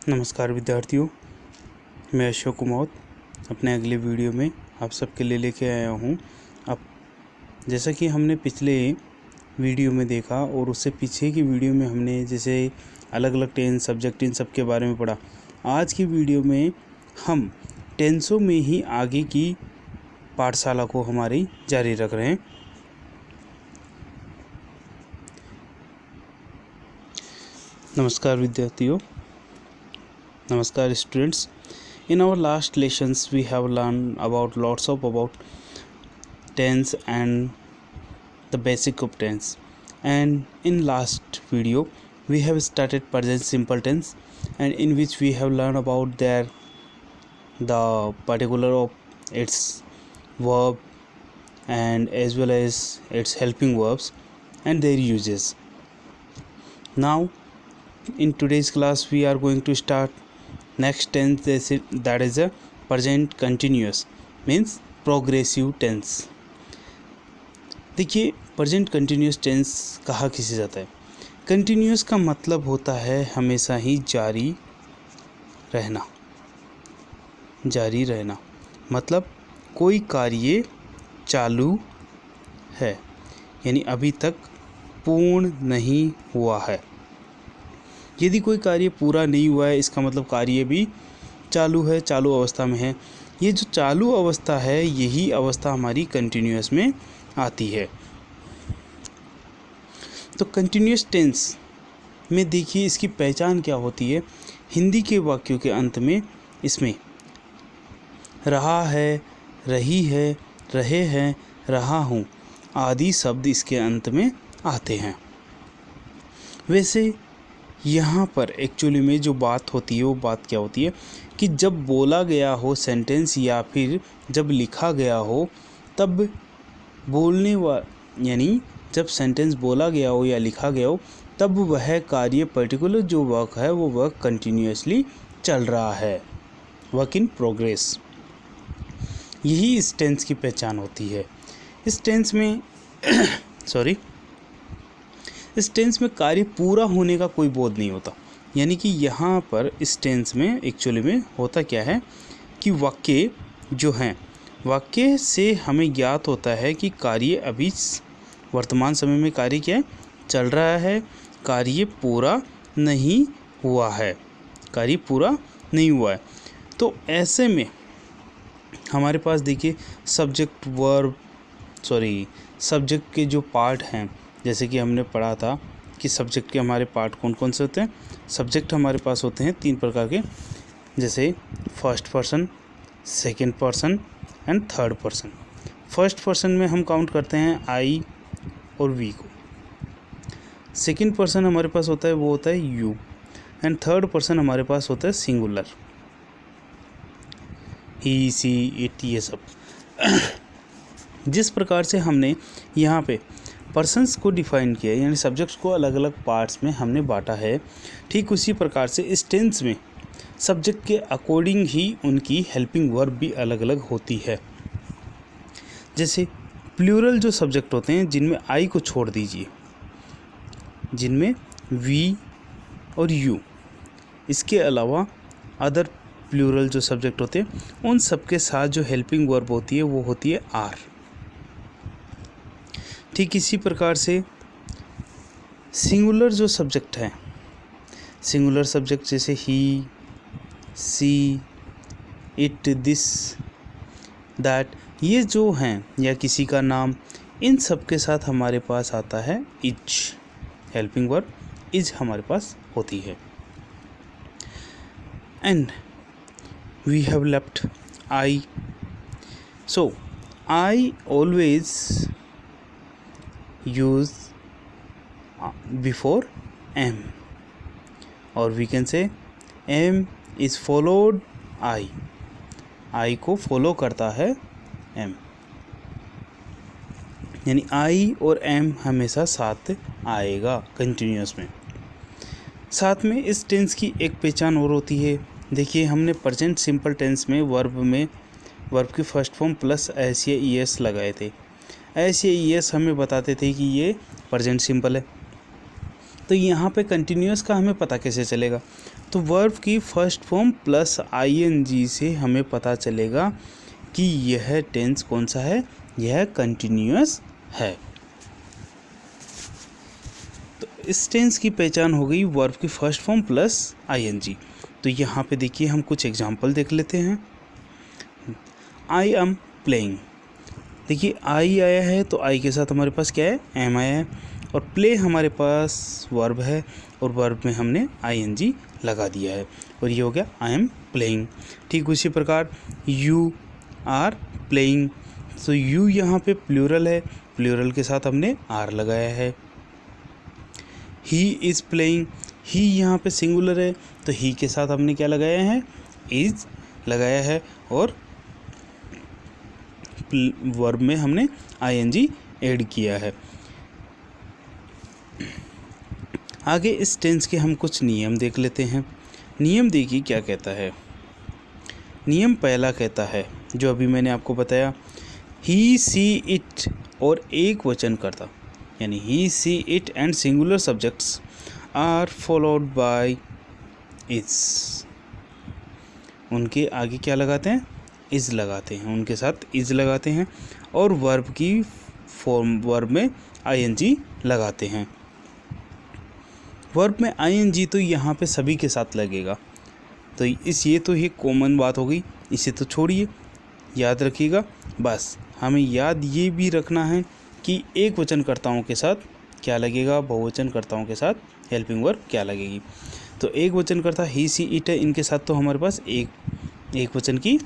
नमस्कार विद्यार्थियों, मैं अशोक कुमार अपने अगले वीडियो में आप सबके लिए लेके आया हूँ। अब जैसा कि हमने पिछले वीडियो में देखा और उससे पीछे की वीडियो में हमने जैसे अलग अलग टेंस, सब्जेक्ट, इन सब के बारे में पढ़ा। आज की वीडियो में हम टेंसों में ही आगे की पाठशाला को हमारी जारी रख रहे हैं। नमस्कार विद्यार्थियों, Namaskar students. In our last lessons we have learned about lots of about tense and the basic of tense, and in last video we have started present simple tense, and in which we have learned about the particular of its verb and as well as its helping verbs and their uses. Now in today's class we are going to start next tense, that is a present continuous means progressive tense। देखिए, present continuous tense कहा किसे जाता है। Continuous का मतलब होता है हमेशा ही जारी रहना। जारी रहना मतलब कोई कार्य चालू है, यानी अभी तक पूर्ण नहीं हुआ है। यदि कोई कार्य पूरा नहीं हुआ है, इसका मतलब कार्य भी चालू है, चालू अवस्था में है। ये जो चालू अवस्था है, यही अवस्था हमारी कंटिन्यूअस में आती है। तो कंटिन्यूअस टेंस में देखिए इसकी पहचान क्या होती है। हिंदी के वाक्यों के अंत में इसमें रहा है, रही है, रहे हैं, रहा हूँ आदि शब्द इसके अंत में आते हैं। वैसे यहाँ पर एक्चुअली में जो बात होती है वो बात क्या होती है कि जब बोला गया हो सेंटेंस या फिर जब लिखा गया हो, तब यानी जब सेंटेंस बोला गया हो या लिखा गया हो, तब वह कार्य पर्टिकुलर जो वर्क है वो वर्क कंटिन्यूअसली चल रहा है, वर्क इन प्रोग्रेस। यही इस टेंस की पहचान होती है। इस टेंस में इस टेंस में कार्य पूरा होने का कोई बोध नहीं होता। यानी कि यहाँ पर इस टेंस में एक्चुअली में होता क्या है कि वाक्य जो हैं, वाक्य से हमें ज्ञात होता है कि कार्य अभी वर्तमान समय में कार्य क्या है, चल रहा है, कार्य पूरा नहीं हुआ है, कार्य पूरा नहीं हुआ है। तो ऐसे में हमारे पास देखिए सब्जेक्ट के जो पार्ट हैं, जैसे कि हमने पढ़ा था कि सब्जेक्ट के हमारे पार्ट कौन कौन से होते हैं। सब्जेक्ट हमारे पास होते हैं 3 प्रकार के, जैसे first person, second person and third person. First person में हम काउंट करते हैं आई और वी को। सेकंड पर्सन हमारे पास होता है वो होता है यू, एंड थर्ड पर्सन हमारे पास होता है सिंगुलर, ही, सी, इट, ये सब। जिस प्रकार से हमने यहाँ पे पर्सन्स को डिफाइन किया, यानी सब्जेक्ट्स को अलग अलग पार्ट्स में हमने बांटा है, ठीक उसी प्रकार से इस टेंस में सब्जेक्ट के अकॉर्डिंग ही उनकी हेल्पिंग वर्ब भी अलग अलग होती है। जैसे प्लूरल जो सब्जेक्ट होते हैं, जिनमें आई को छोड़ दीजिए, जिनमें वी और यू, इसके अलावा अदर प्लूरल जो सब्जेक्ट होते हैं, उन सबके साथ जो हेल्पिंग वर्ब होती है वो होती है आर। ठीक इसी प्रकार से सिंगुलर जो सब्जेक्ट है, सिंगुलर सब्जेक्ट जैसे ही, सी, इट, दिस, दैट, ये जो हैं, या किसी का नाम, इन सब के साथ हमारे पास आता है इज। हेल्पिंग वर्ब इज हमारे पास होती है। And we have left I, so I always use before am, or we can say am is followed I को फॉलो करता है am, यानी I और am हमेशा साथ आएगा कंटिन्यूअस में। साथ में इस टेंस की एक पहचान और होती है। देखिए, हमने प्रेजेंट सिंपल टेंस में वर्ब की फर्स्ट फॉर्म प्लस एस या ई एस लगाए थे। एस या ई एस हमें बताते थे कि ये प्रेजेंट सिंपल है। तो यहाँ पे कंटिन्यूस का हमें पता कैसे चलेगा, तो वर्ब की फर्स्ट फॉर्म प्लस आईएनजी से हमें पता चलेगा कि यह टेंस कौन सा है, यह कंटिन्यूस है। तो इस टेंस की पहचान हो गई वर्ब की फर्स्ट फॉर्म प्लस आईएनजी। तो यहाँ पे देखिए हम कुछ एग्जांपल देख लेते हैं। आई एम प्लेइंग, देखिए आई आया है तो आई के साथ हमारे पास क्या है, एम आया है, और प्ले हमारे पास वर्ब है और वर्ब में हमने आईएनजी लगा दिया है और ये हो गया आई एम प्लेइंग। ठीक उसी प्रकार यू आर प्लेइंग, तो यू यहाँ पे प्लूरल है, प्लूरल के साथ हमने आर लगाया है। ही इज़ प्लेइंग, ही यहाँ पे सिंगुलर है तो ही के साथ हमने क्या लगाया है, इज़ लगाया है, और वर्ब में हमने आईएनजी ऐड किया है। आगे इस टेंस के हम कुछ नियम देख लेते हैं। नियम देखिए क्या कहता है। नियम पहला कहता है, जो अभी मैंने आपको बताया, ही सी इट और एक वचन कर्ता यानी he she it and singular subjects are followed by is, उनके आगे क्या लगाते हैं, इज लगाते हैं, उनके साथ इज लगाते हैं, और वर्ब की फॉर्म वर्ब में आईएनजी लगाते हैं। वर्ब में आईएनजी तो यहाँ पे सभी के साथ लगेगा, तो ये तो ये कॉमन बात हो गई, इसे तो छोड़िए, याद रखिएगा। बस हमें याद ये भी रखना है कि एक वचनकर्ताओं के साथ क्या लगेगा, बहुवचनकर्ताओं के साथ हेल्पिंग वर्ब क्या लगेगी। तो एक वचनकर्ता ही सी इट है, इनके साथ तो हमारे पास एक वचन की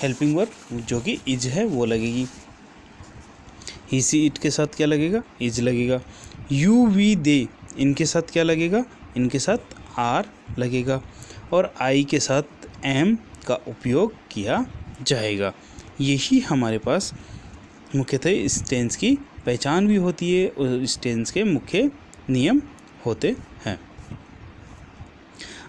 हेल्पिंग वर्ब जो कि इज है वो लगेगी। ही सी इट के साथ क्या लगेगा, इज लगेगा। यू वी दे, इनके साथ क्या लगेगा, इनके साथ आर लगेगा, और आई के साथ एम का उपयोग किया जाएगा। यही हमारे पास मुख्यतः इस टेंस की पहचान भी होती है और इस टेंस के मुख्य नियम होते हैं।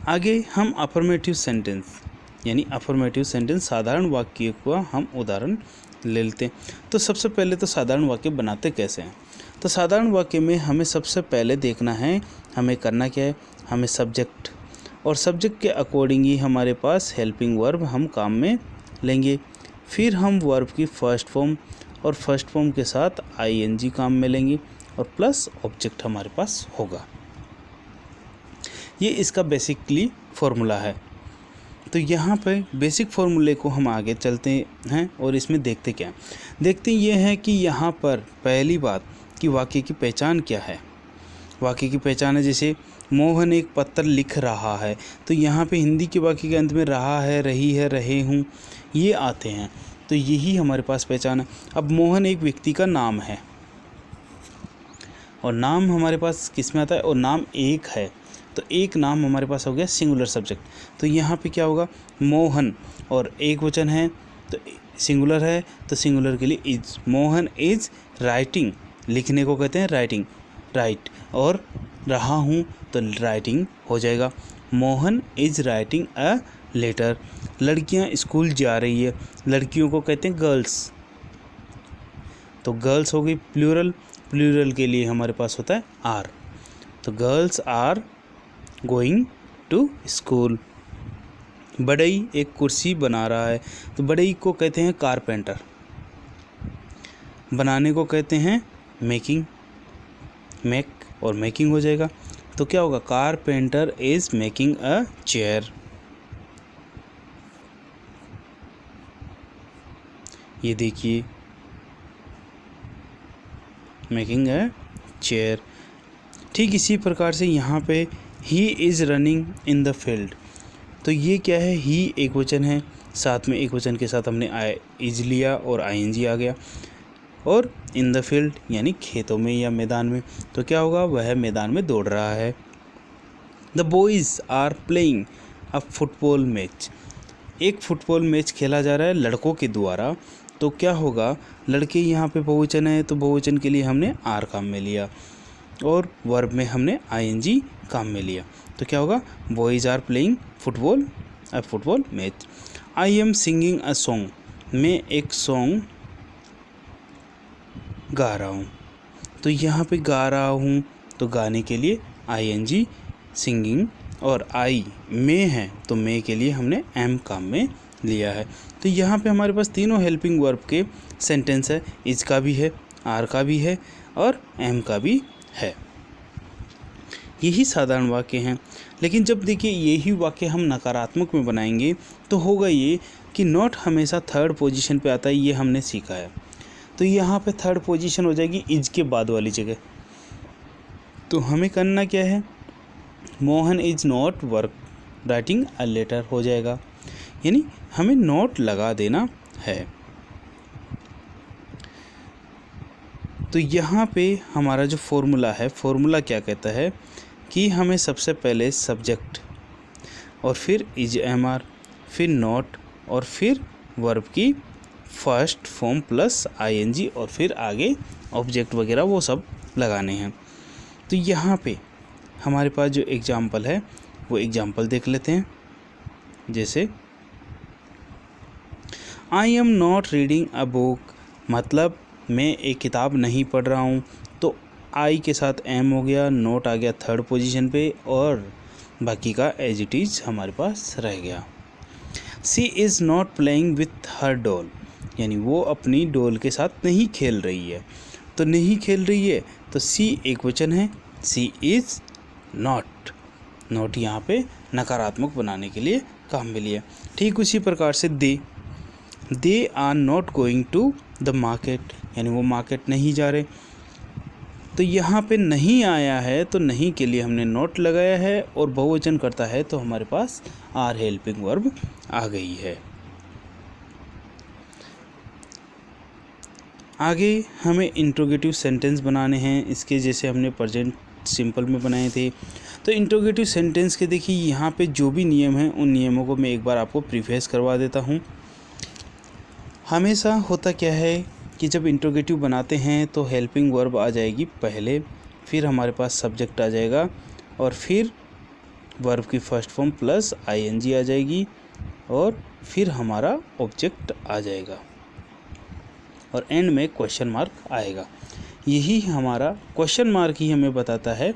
आगे हम अफर्मेटिव सेंटेंस यानी अफर्मेटिव सेंटेंस साधारण वाक्य का हम उदाहरण ले लेते हैं। तो सबसे पहले तो साधारण वाक्य बनाते कैसे हैं। तो साधारण वाक्य में हमें सबसे पहले देखना है, हमें करना क्या है, हमें सब्जेक्ट और सब्जेक्ट के अकॉर्डिंग ही हमारे पास हेल्पिंग वर्ब हम काम में लेंगे। फिर हम वर्ब की फर्स्ट फॉर्म और फर्स्ट फॉर्म के साथ आईएनजी काम में लेंगे और प्लस ऑब्जेक्ट हमारे पास होगा। ये इसका बेसिकली फॉर्मूला है। तो यहाँ पे बेसिक फॉर्मूले को हम आगे चलते हैं और इसमें देखते क्या देखते ये हैं कि यहाँ पर पहली बात कि वाक्य की पहचान क्या है। वाक्य की पहचान है, जैसे मोहन एक पत्र लिख रहा है, तो यहाँ पे हिंदी के वाक्य के अंत में रहा है, रही है, रहे हूँ ये आते हैं, तो यही हमारे पास पहचान है। अब मोहन एक व्यक्ति का नाम है और नाम हमारे पास किस में आता है, और नाम एक है, तो एक नाम हमारे पास हो गया सिंगुलर सब्जेक्ट। तो यहाँ पे क्या होगा, मोहन और एक वचन है तो सिंगुलर है, तो सिंगुलर के लिए इज। मोहन इज राइटिंग, लिखने को कहते हैं राइटिंग, राइट, और रहा हूँ तो राइटिंग हो जाएगा। Mohan is writing a letter. लड़कियाँ स्कूल जा रही है, लड़कियों को कहते हैं गर्ल्स, तो गर्ल्स हो गई प्लूरल। प्लूरल के लिए हमारे पास होता है आर, तो girls are going to school. बढ़ई एक कुर्सी बना रहा है, तो बढ़ई को कहते हैं कारपेंटर। बनाने को कहते हैं मेकिंग, मेक और मेकिंग हो जाएगा, तो क्या होगा, carpenter is making a chair. ये देखिए मेकिंग अ चेयर। ठीक इसी प्रकार से यहाँ पे he is running in the field, तो ये क्या है, ही एक वचन है, साथ में एक वचन के साथ हमने इज लिया और आईएनजी आ गया, और इन द फील्ड यानी खेतों में या मैदान में, तो क्या होगा, वह मैदान में दौड़ रहा है। The boys are playing a football match, एक फुटबॉल मैच खेला जा रहा है लड़कों के द्वारा, तो क्या होगा, लड़के यहाँ पे बहुवचन है, तो बहुवचन के लिए हमने आर काम में लिया और वर्ब में हमने आईएनजी काम में लिया, तो क्या होगा, boys are playing football a football match. I am singing a song, मैं एक सॉन्ग गा रहा हूँ, तो यहाँ पे गा रहा हूँ तो गाने के लिए ing सिंगिंग और आई में है तो मे के लिए हमने एम काम में लिया है। तो यहाँ पे हमारे पास तीनों हेल्पिंग वर्ब के सेंटेंस है, इज का भी है, आर का भी है और एम का भी है। यही साधारण वाक्य हैं। लेकिन जब देखिए यही वाक्य हम नकारात्मक में बनाएंगे तो होगा ये कि नॉट हमेशा थर्ड पोजीशन पे आता है, ये हमने सीखा है। तो यहाँ पे थर्ड पोजीशन हो जाएगी इज के बाद वाली जगह। तो हमें करना क्या है, Mohan is not work writing a letter हो जाएगा, यानी हमें नोट लगा देना है। तो यहाँ पे हमारा जो फॉर्मूला है, फॉर्मूला क्या कहता है कि हमें सबसे पहले सब्जेक्ट और फिर इज एम आर, फिर नॉट और फिर वर्ब की फर्स्ट फॉर्म प्लस आईएनजी और फिर आगे ऑब्जेक्ट वगैरह वो सब लगाने हैं। तो यहाँ पे हमारे पास जो एग्जाम्पल है वो एग्जाम्पल देख लेते हैं। जैसे I am not reading a book, मतलब मैं एक किताब नहीं पढ़ रहा हूँ। तो आई के साथ एम हो गया, नॉट आ गया थर्ड पोजीशन पे और बाकी का एज इट इज़ हमारे पास रह गया। She is not playing with her doll, यानी वो अपनी डॉल के साथ नहीं खेल रही है। तो नहीं खेल रही है तो सी एक वचन है, सी इज़ नॉट, नॉट यहाँ पे नकारात्मक बनाने के लिए काम में लिया। ठीक उसी प्रकार से they are not going to the market, यानी वो मार्केट नहीं जा रहे। तो यहाँ पे नहीं आया है तो नहीं के लिए हमने नॉट लगाया है और बहुवचन करता है तो हमारे पास आर हेल्पिंग वर्ब आ गई है। आगे हमें इंट्रोगेटिव सेंटेंस बनाने हैं, इसके जैसे हमने प्रेजेंट सिंपल में बनाए थे। तो इंट्रोगेटिव सेंटेंस के देखिए यहाँ पे जो भी नियम हैं उन नियमों को मैं एक बार आपको प्रीफेस करवा देता हूँ। हमेशा होता क्या है कि जब इंट्रोगेटिव बनाते हैं तो हेल्पिंग वर्ब आ जाएगी पहले, फिर हमारे पास सब्जेक्ट आ जाएगा और फिर वर्ब की फर्स्ट फॉर्म प्लस आईएनजी आ जाएगी और फिर हमारा ऑब्जेक्ट आ जाएगा और एंड में क्वेश्चन मार्क आएगा। यही हमारा क्वेश्चन मार्क ही हमें बताता है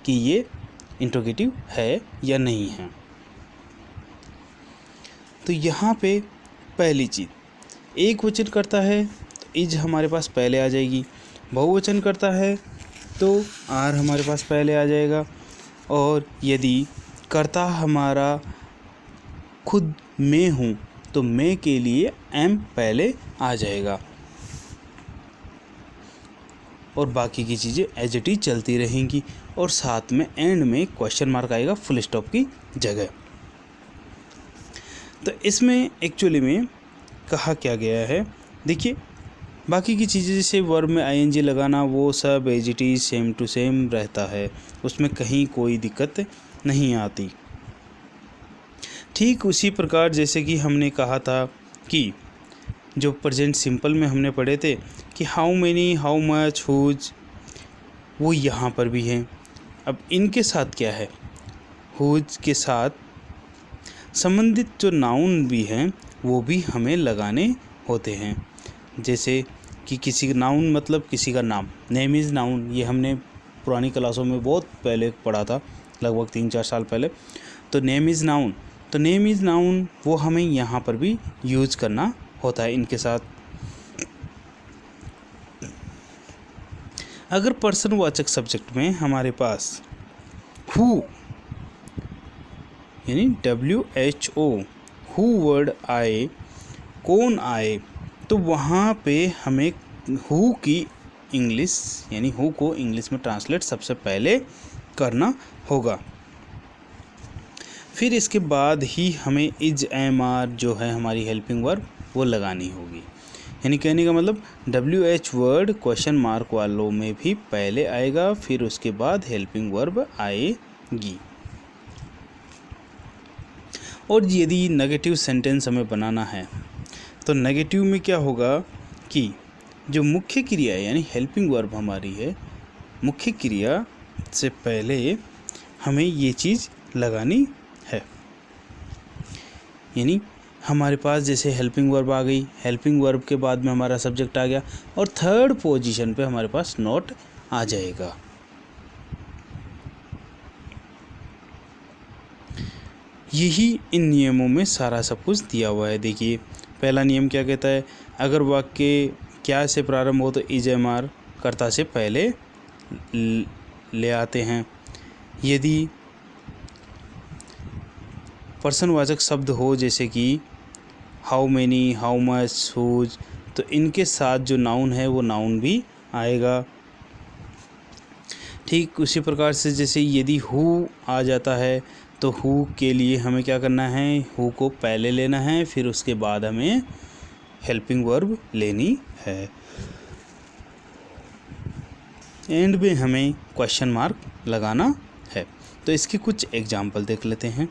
कि ये इंट्रोगेटिव है या नहीं है। तो यहाँ पे पहली चीज़, एक वचन करता है तो इज हमारे पास पहले आ जाएगी, बहुवचन करता है तो आर हमारे पास पहले आ जाएगा और यदि कर्ता हमारा खुद मैं हूँ तो मैं के लिए एम पहले आ जाएगा और बाकी की चीज़ें एज इट इज चलती रहेंगी और साथ में एंड में क्वेश्चन मार्क आएगा फुल स्टॉप की जगह। तो इसमें एक्चुअली में कहा क्या गया है, देखिए बाकी की चीज़ें जैसे वर्ब में आईएनजी लगाना वो सब as it is same to same रहता है, उसमें कहीं कोई दिक्कत नहीं आती। ठीक उसी प्रकार जैसे कि हमने कहा था कि जो प्रेजेंट सिंपल में हमने पढ़े थे कि how many, how much, whose, वो यहाँ पर भी हैं। अब इनके साथ क्या है, हुज के साथ संबंधित जो नाउन भी हैं वो भी हमें लगाने होते हैं। जैसे कि किसी का नाउन मतलब किसी का नाम, नेम इज़ नाउन, ये हमने पुरानी क्लासों में बहुत पहले पढ़ा था, लगभग 3-4 साल पहले। तो नेम इज़ नाउन, तो नेम इज़ नाउन वो हमें यहाँ पर भी यूज करना होता है इनके साथ। अगर पर्सनवाचक सब्जेक्ट में हमारे पास हु यानी WHO, हु वर्ड आए, कौन आए, तो वहाँ पे हमें हु की इंग्लिश यानी हु को इंग्लिश में ट्रांसलेट सबसे पहले करना होगा। फिर इसके बाद ही हमें इज एम आर जो है हमारी हेल्पिंग वर्ब वो लगानी होगी। यानी कहने का मतलब WH वर्ड क्वेश्चन मार्क वालों में भी पहले आएगा, फिर उसके बाद हेल्पिंग वर्ब आएगी। और यदि नेगेटिव सेंटेंस हमें बनाना है तो नेगेटिव में क्या होगा कि जो मुख्य क्रिया है यानी हेल्पिंग वर्ब हमारी है, मुख्य क्रिया से पहले हमें ये चीज़ लगानी है। यानी हमारे पास जैसे हेल्पिंग वर्ब आ गई, हेल्पिंग वर्ब के बाद में हमारा सब्जेक्ट आ गया और थर्ड पोजीशन पे हमारे पास नॉट आ जाएगा। यही इन नियमों में सारा सब कुछ दिया हुआ है। देखिए पहला नियम क्या कहता है, अगर वाक्य क्या से प्रारंभ हो तो इज एम आर कर्ता से पहले ले आते हैं। यदि पर्सनवाचक शब्द हो जैसे कि how many, how much, whose, तो इनके साथ जो नाउन है वो नाउन भी आएगा। ठीक उसी प्रकार से जैसे यदि हु आ जाता है तो हु के लिए हमें क्या करना है, हु को पहले लेना है, फिर उसके बाद हमें हेल्पिंग वर्ब लेनी है। एंड में हमें क्वेश्चन मार्क लगाना है। तो इसके कुछ एग्जाम्पल देख लेते हैं।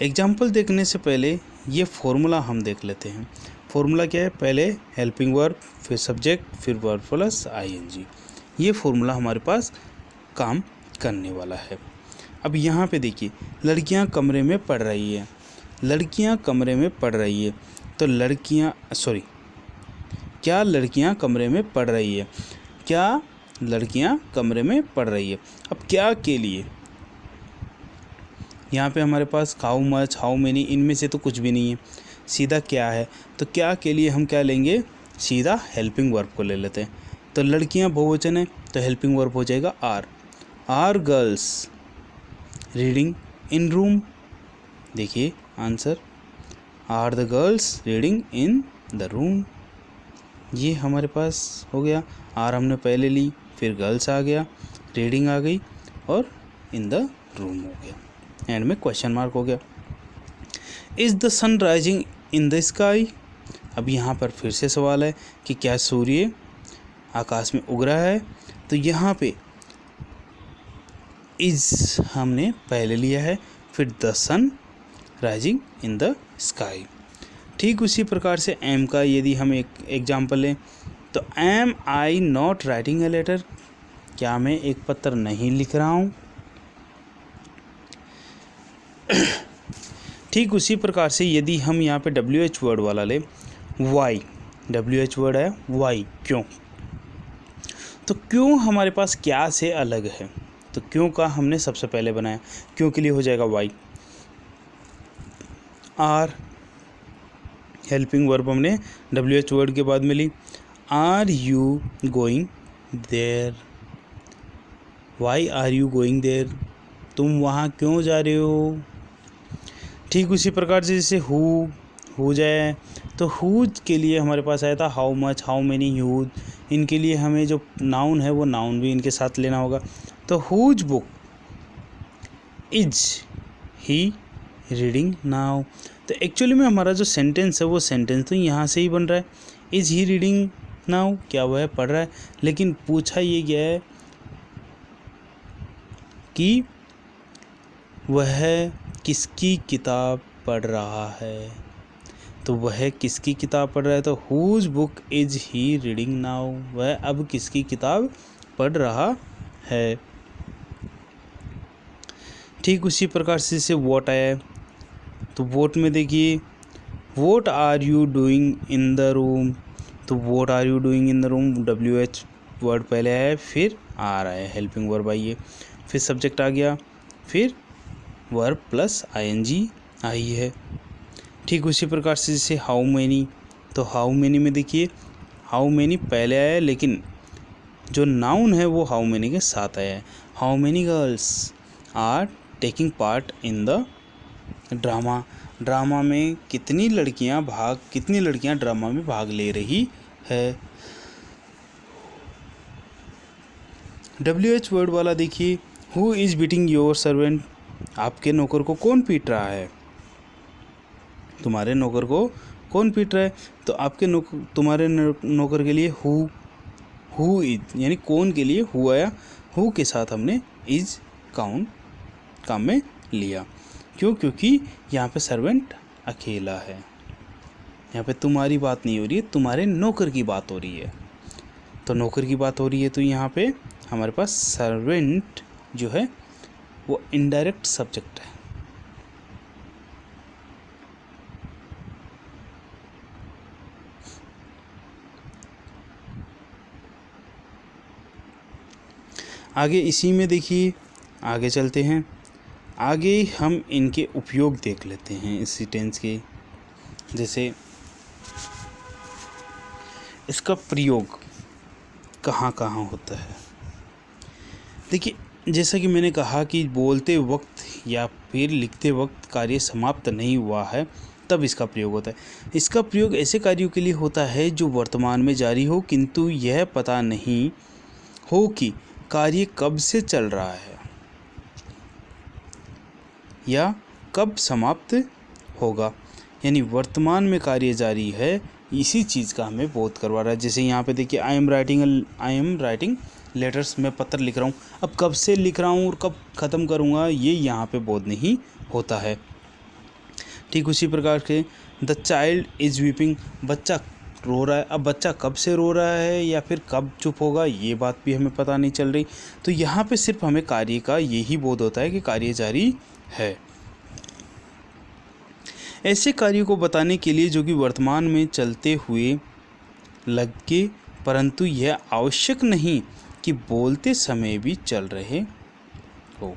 एग्जाम्पल देखने से पहले ये फॉर्मूला हम देख लेते हैं। फॉर्मूला क्या है, पहले हेल्पिंग वर्ब, फिर सब्जेक्ट, फिर वर्ब प्लस आईएनजी। ये फॉर्मूला हमारे पास काम करने वाला है। अब यहाँ पे देखिए लड़कियाँ कमरे में पढ़ रही है, लड़कियाँ कमरे में पढ़ रही है, तो क्या लड़कियाँ कमरे में पढ़ रही है, क्या लड़कियाँ कमरे में पढ़ रही है। अब क्या के लिए यहाँ पे हमारे पास हाउ मच, हाउ मेनी, इनमें से तो कुछ भी नहीं है, सीधा क्या है। तो क्या के लिए हम क्या लेंगे, सीधा हेल्पिंग वर्ब को ले लेते हैं। तो लड़कियाँ बहुवचन है तो हेल्पिंग वर्ब हो जाएगा are girls reading in room. देखिए answer, are the girls reading in the room. ये हमारे पास हो गया, आर हमने पहले ली, फिर गर्ल्स आ गया, रीडिंग आ गई और इन द रूम हो गया, एंड में क्वेश्चन मार्क हो गया। Is the sun rising in the sky. अब यहाँ पर फिर से सवाल है कि क्या सूर्य आकाश में उग रहा है। तो यहाँ पे इज हमने पहले लिया है, फिर the sun rising in the sky. ठीक उसी प्रकार से एम का यदि हम एक एग्जाम्पल लें तो am I not writing a letter, क्या मैं एक पत्र नहीं लिख रहा हूँ। ठीक उसी प्रकार से यदि हम यहाँ पे डब्ल्यू एच वर्ड वाला ले, वाई, डब्ल्यू एच वर्ड है वाई, क्यों। तो क्यों हमारे पास क्या से अलग है, तो क्यों का हमने सबसे पहले बनाया, क्यों के लिए हो जाएगा वाई। आर हेल्पिंग वर्ब हमने डब्ल्यू एच वर्ड के बाद में ली, are you going there, why are you going there, तुम वहाँ क्यों जा रहे हो। ठीक उसी प्रकार से जैसे हो जाए तो हुज के लिए हमारे पास आया था how much, how many, huge, इनके लिए हमें जो नाउन है वो नाउन भी इनके साथ लेना होगा। तो whose book is he reading now. तो एक्चुअली में हमारा जो सेंटेंस है वो सेंटेंस तो यहाँ से ही बन रहा है, इज ही रीडिंग नाउ, क्या वह पढ़ रहा है। लेकिन पूछा ये गया है कि वह किसकी किताब पढ़ रहा है, तो वह किसकी किताब पढ़ रहा है, तो whose book is he reading now, वह अब किसकी किताब पढ़ रहा है। ठीक उसी प्रकार से जैसे वॉट आया है, तो वोट में देखिए what are you doing in the room, तो what are you doing in the room, W H word पहले आया है, फिर आ रहा है, हेल्पिंग वर्ब आई है, फिर सब्जेक्ट आ गया, फिर वर्ब प्लस आईएनजी आई है। ठीक उसी प्रकार से जैसे हाउ मैनी, तो हाउ मैनी में देखिए हाउ मैनी पहले आया है, लेकिन जो नाउन है वो हाउ मैनी के साथ आया है। How many girls are taking part in the drama, drama में कितनी लड़कियां ड्रामा में भाग ले रही है। डब्ल्यू एच वर्ड वाला देखिए who is beating your servant, आपके नौकर को कौन पीट रहा है, तुम्हारे नौकर को कौन पीट रहा है। तो आपके तुम्हारे नौकर के लिए हु इज यानी कौन के लिए हु आया, हु के साथ हमने इज काम में लिया। क्यों, क्योंकि यहाँ पे सर्वेंट अकेला है, यहाँ पे तुम्हारी बात नहीं हो रही है, तुम्हारे नौकर की बात हो रही है। तो नौकर की बात हो रही है तो यहाँ पे हमारे पास सर्वेंट जो है वो इनडायरेक्ट सब्जेक्ट है। आगे इसी में देखिए, आगे चलते हैं। आगे हम इनके उपयोग देख लेते हैं इसी टेंस के। जैसे इसका प्रयोग कहाँ कहाँ होता है। देखिए, जैसा कि मैंने कहा कि बोलते वक्त या फिर लिखते वक्त कार्य समाप्त नहीं हुआ है तब इसका प्रयोग होता है। इसका प्रयोग ऐसे कार्यों के लिए होता है जो वर्तमान में जारी हो किंतु यह पता नहीं हो कि कार्य कब से चल रहा है या कब समाप्त होगा। यानी वर्तमान में कार्य जारी है, इसी चीज़ का हमें बोध करवा रहा है। जैसे यहाँ पे देखिए, आई एम राइटिंग लेटर्स, मैं पत्र लिख रहा हूँ। अब कब से लिख रहा हूँ और कब ख़त्म करूँगा, ये यहाँ पे बोध नहीं होता है। ठीक उसी प्रकार से द चाइल्ड इज़ वीपिंग, बच्चा रो रहा है। अब बच्चा कब से रो रहा है या फिर कब चुप होगा, ये बात भी हमें पता नहीं चल रही। तो यहाँ पे सिर्फ हमें कार्य का यही बोध होता है कि कार्य जारी है। ऐसे कार्यों को बताने के लिए जो कि वर्तमान में चलते हुए लगे, परंतु यह आवश्यक नहीं कि बोलते समय भी चल रहे हो।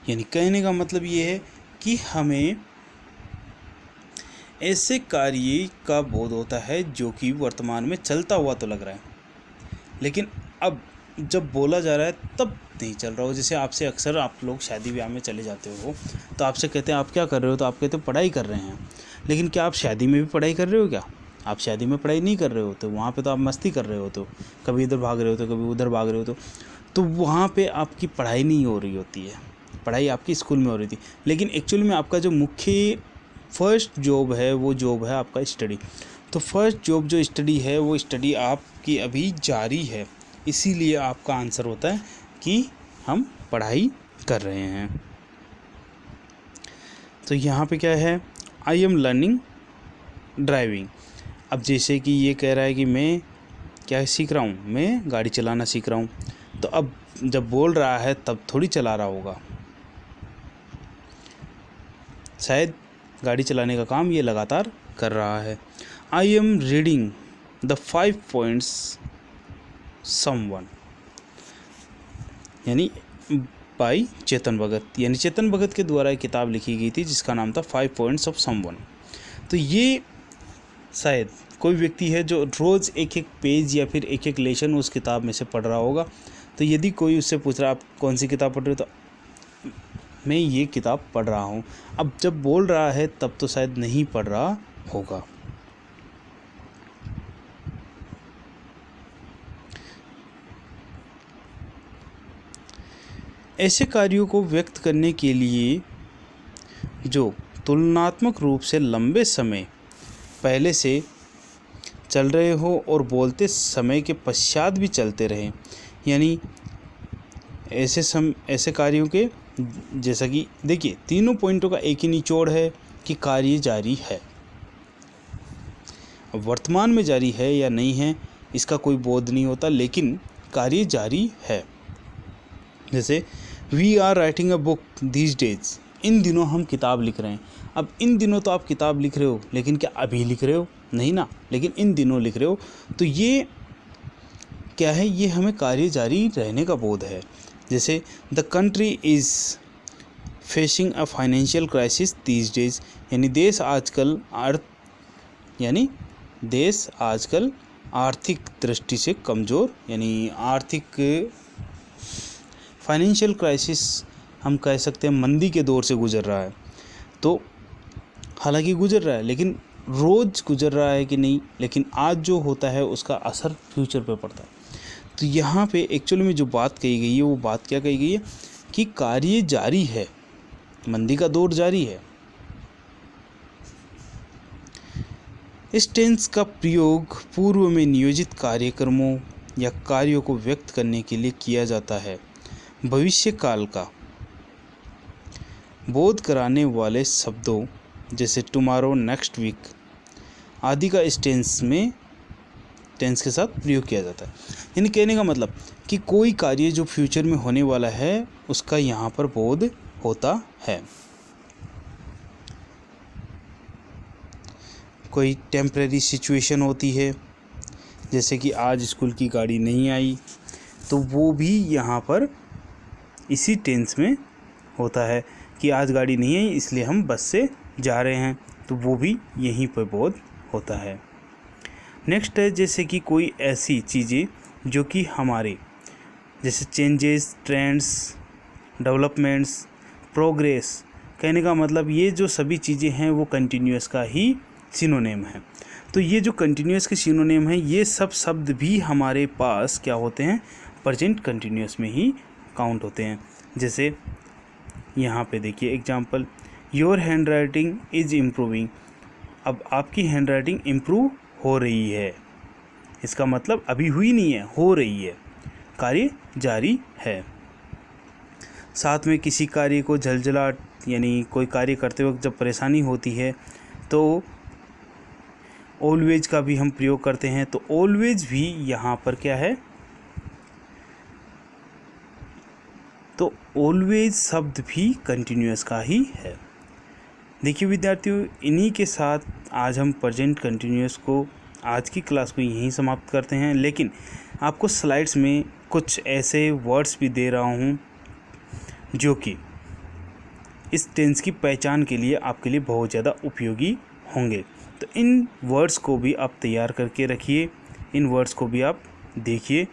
यानी कहने का मतलब ये है कि हमें ऐसे कार्य का बोध होता है जो कि वर्तमान में चलता हुआ तो लग रहा है, लेकिन अब जब बोला जा रहा है तब नहीं चल रहा हो। जैसे आपसे अक्सर आप लोग शादी ब्याह में चले जाते हो तो आपसे कहते हैं आप क्या कर रहे हो, तो आप कहते हो पढ़ाई कर रहे हैं। लेकिन क्या आप शादी में भी पढ़ाई कर रहे हो? क्या आप शादी में पढ़ाई नहीं कर रहे हो? तो वहाँ पे तो आप मस्ती कर रहे हो, तो कभी इधर भाग रहे हो तो कभी उधर भाग रहे हो, तो वहाँ पे आपकी पढ़ाई नहीं हो रही होती है, पढ़ाई आपकी स्कूल में हो रही थी। लेकिन एक्चुअली में आपका जो मुख्य फर्स्ट जॉब है वो जॉब है आपका स्टडी। तो फर्स्ट जॉब जो स्टडी है वो स्टडी आपकी अभी जारी है, इसीलिए आपका आंसर होता है कि हम पढ़ाई कर रहे हैं। तो यहाँ पे क्या है, आई एम लर्निंग ड्राइविंग। अब जैसे कि ये कह रहा है कि मैं क्या सीख रहा हूँ, मैं गाड़ी चलाना सीख रहा हूँ। तो अब जब बोल रहा है तब थोड़ी चला रहा होगा, शायद गाड़ी चलाने का काम ये लगातार कर रहा है। I am reading the 5 points someone, यानी बाई चेतन भगत, यानी चेतन भगत के द्वारा एक किताब लिखी गई थी जिसका नाम था 5 पॉइंट्स ऑफ समवन। तो ये शायद कोई व्यक्ति है जो रोज़ एक एक पेज या फिर एक एक लेसन उस किताब में से पढ़ रहा होगा। तो यदि कोई उससे पूछ रहा है आप कौन सी किताब पढ़ रहे हो, तो मैं ये किताब पढ़ रहा हूँ। अब जब बोल रहा है तब तो शायद नहीं पढ़ रहा होगा। ऐसे कार्यों को व्यक्त करने के लिए जो तुलनात्मक रूप से लंबे समय पहले से चल रहे हो और बोलते समय के पश्चात भी चलते रहें, यानी ऐसे कार्यों के, जैसा कि देखिए तीनों पॉइंटों का एक ही निचोड़ है कि कार्य जारी है। अब वर्तमान में जारी है या नहीं है इसका कोई बोध नहीं होता, लेकिन कार्य जारी है। जैसे we are writing a book these days, इन दिनों हम किताब लिख रहे हैं। अब इन दिनों तो आप किताब लिख रहे हो, लेकिन क्या अभी लिख रहे हो? नहीं ना, लेकिन इन दिनों लिख रहे हो। तो ये क्या है, ये हमें कार्य जारी रहने का बोध है। जैसे the country is facing a financial crisis these days, यानी देश आजकल आर्थिक दृष्टि से कमज़ोर, यानी आर्थिक फाइनेंशियल क्राइसिस हम कह सकते हैं मंदी के दौर से गुजर रहा है। तो हालांकि गुजर रहा है, लेकिन रोज़ गुजर रहा है कि नहीं, लेकिन आज जो होता है उसका असर फ्यूचर पे पड़ता है। तो यहाँ पे एक्चुअली में जो बात कही गई है वो बात क्या कही गई है कि कार्य जारी है, मंदी का दौर जारी है। इस टेंस का प्रयोग पूर्व में नियोजित कार्यक्रमों या कार्यों को व्यक्त करने के लिए किया जाता है। भविष्य काल का बोध कराने वाले शब्दों जैसे टुमारो, नेक्स्ट वीक आदि का इस टेंस के साथ प्रयोग किया जाता है। यानी कहने का मतलब कि कोई कार्य जो फ्यूचर में होने वाला है उसका यहाँ पर बोध होता है। कोई टेम्परेरी सिचुएशन होती है, जैसे कि आज स्कूल की गाड़ी नहीं आई, तो वो भी यहाँ पर इसी टेंस में होता है कि आज गाड़ी नहीं है इसलिए हम बस से जा रहे हैं, तो वो भी यहीं पर बोध होता है। नेक्स्ट है जैसे कि कोई ऐसी चीज़ें जो कि हमारे जैसे चेंजेस, ट्रेंड्स, डेवलपमेंट्स, प्रोग्रेस, कहने का मतलब ये जो सभी चीज़ें हैं वो कंटिन्यूअस का ही सिनोनिम है। तो ये जो कंटिन्यूअस के सिनोनिम है ये सब शब्द भी हमारे पास क्या होते हैं, प्रेजेंट कंटिन्यूअस में ही काउंट होते हैं। जैसे यहाँ पे देखिए example, your hand writing is improving. अब आपकी हैंड राइटिंग इम्प्रूव हो रही है, इसका मतलब अभी हुई नहीं है, हो रही है, कार्य जारी है। साथ में किसी कार्य को झलझलाहट यानी कोई कार्य करते वक्त जब परेशानी होती है तो ऑलवेज का भी हम प्रयोग करते हैं। तो ऑलवेज भी यहाँ पर क्या है, तो ऑलवेज शब्द भी कंटिन्यूअस का ही है। देखिए विद्यार्थियों, इन्हीं के साथ आज हम प्रेजेंट कंटिन्यूअस को आज की क्लास को यहीं समाप्त करते हैं। लेकिन आपको स्लाइड्स में कुछ ऐसे वर्ड्स भी दे रहा हूँ जो कि इस टेंस की पहचान के लिए आपके लिए बहुत ज़्यादा उपयोगी होंगे। तो इन वर्ड्स को भी आप तैयार करके रखिए, इन वर्ड्स को भी आप देखिए,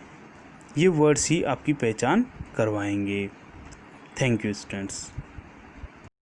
ये वर्ड्स ही आपकी पहचान करवाएंगे। Thank you students.